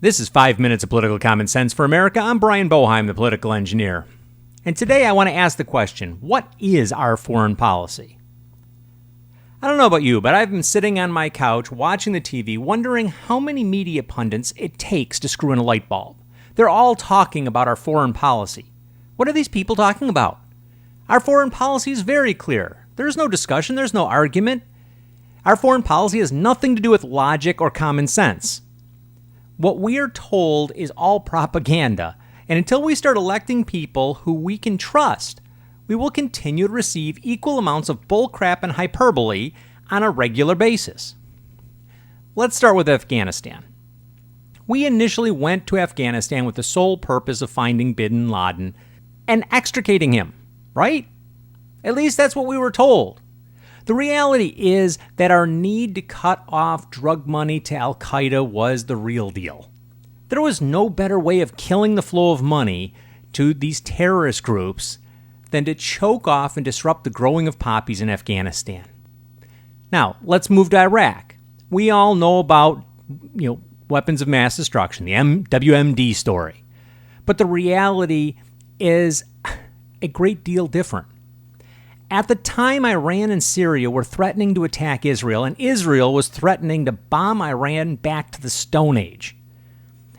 This is 5 Minutes of Political Common Sense for America. I'm Brian Boeheim, the political engineer. And today I want to ask the question, what is our foreign policy? I don't know about you, but I've been sitting on my couch watching the TV wondering how many media pundits it takes to screw in a light bulb. They're all talking about our foreign policy. What are these people talking about? Our foreign policy is very clear. There's no discussion, there's no argument. Our foreign policy has nothing to do with logic or common sense. What we are told is all propaganda, and until we start electing people who we can trust, we will continue to receive equal amounts of bullcrap and hyperbole on a regular basis. Let's start with Afghanistan. We initially went to Afghanistan with the sole purpose of finding bin Laden and extricating him, right? At least that's what we were told. The reality is that our need to cut off drug money to Al-Qaeda was the real deal. There was no better way of killing the flow of money to these terrorist groups than to choke off and disrupt the growing of poppies in Afghanistan. Now, let's move to Iraq. We all know about, weapons of mass destruction, the WMD story. But the reality is a great deal different. At the time, Iran and Syria were threatening to attack Israel, and Israel was threatening to bomb Iran back to the Stone Age.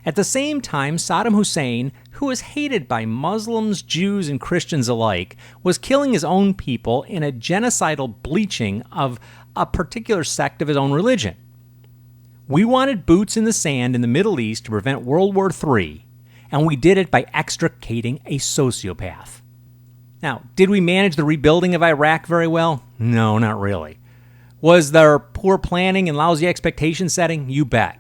At the same time, Saddam Hussein, who was hated by Muslims, Jews, and Christians alike, was killing his own people in a genocidal bleaching of a particular sect of his own religion. We wanted boots in the sand in the Middle East to prevent World War III, and we did it by extricating a sociopath. Now, did we manage the rebuilding of Iraq very well? No, not really. Was there poor planning and lousy expectation setting? You bet.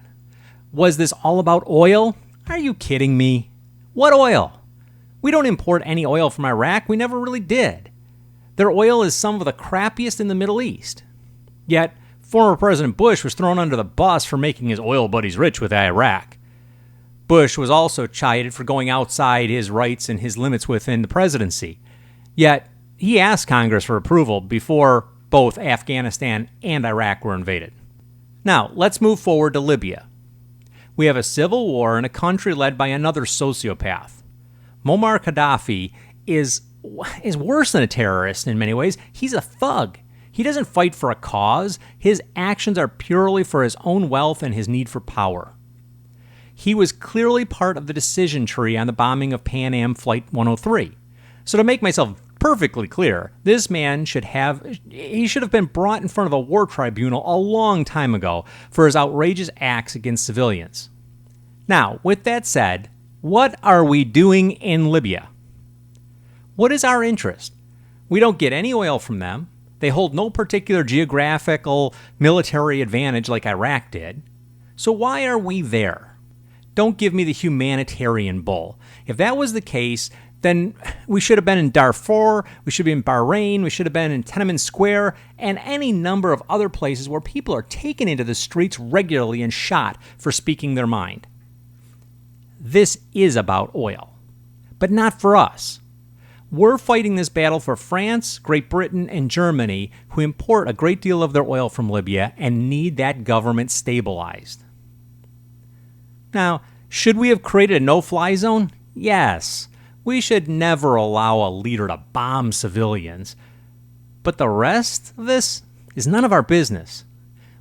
Was this all about oil? Are you kidding me? What oil? We don't import any oil from Iraq. We never really did. Their oil is some of the crappiest in the Middle East. Yet, former President Bush was thrown under the bus for making his oil buddies rich with Iraq. Bush was also chided for going outside his rights and his limits within the presidency. Yet, he asked Congress for approval before both Afghanistan and Iraq were invaded. Now, let's move forward to Libya. We have a civil war in a country led by another sociopath. Muammar Gaddafi is worse than a terrorist in many ways. He's a thug. He doesn't fight for a cause. His actions are purely for his own wealth and his need for power. He was clearly part of the decision tree on the bombing of Pan Am Flight 103. So to make myself perfectly clear, this man should have been brought in front of a war tribunal a long time ago for his outrageous acts against civilians. Now, with that said, what are we doing in Libya? What is our interest? We don't get any oil from them. They hold no particular geographical military advantage like Iraq did. So why are we there? Don't give me the humanitarian bull. If that was the case, then we should have been in Darfur, we should be in Bahrain, we should have been in Tiananmen Square, and any number of other places where people are taken into the streets regularly and shot for speaking their mind. This is about oil, but not for us. We're fighting this battle for France, Great Britain, and Germany, who import a great deal of their oil from Libya and need that government stabilized. Now, should we have created a no-fly zone? Yes. We should never allow a leader to bomb civilians. But the rest of this is none of our business.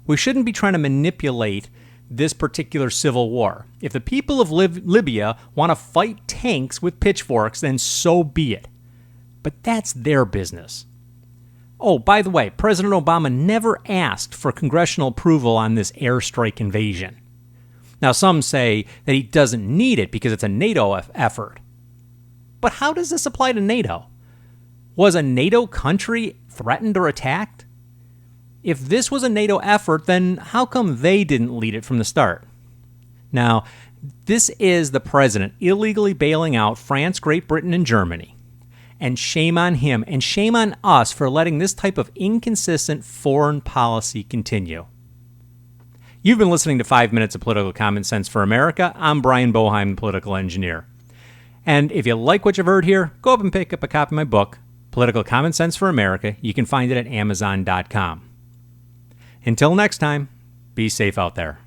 We shouldn't be trying to manipulate this particular civil war. If the people of Libya want to fight tanks with pitchforks, then so be it. But that's their business. Oh, by the way, President Obama never asked for congressional approval on this airstrike invasion. Now, some say that he doesn't need it because it's a NATO effort. But how does this apply to NATO? Was a NATO country threatened or attacked? If this was a NATO effort, then how come they didn't lead it from the start? Now, this is the president illegally bailing out France, Great Britain, and Germany. And shame on him, and shame on us for letting this type of inconsistent foreign policy continue. You've been listening to 5 Minutes of Political Common Sense for America. I'm Brian Boeheim, the political engineer. And if you like what you've heard here, go up and pick up a copy of my book, Political Common Sense for America. You can find it at Amazon.com. Until next time, be safe out there.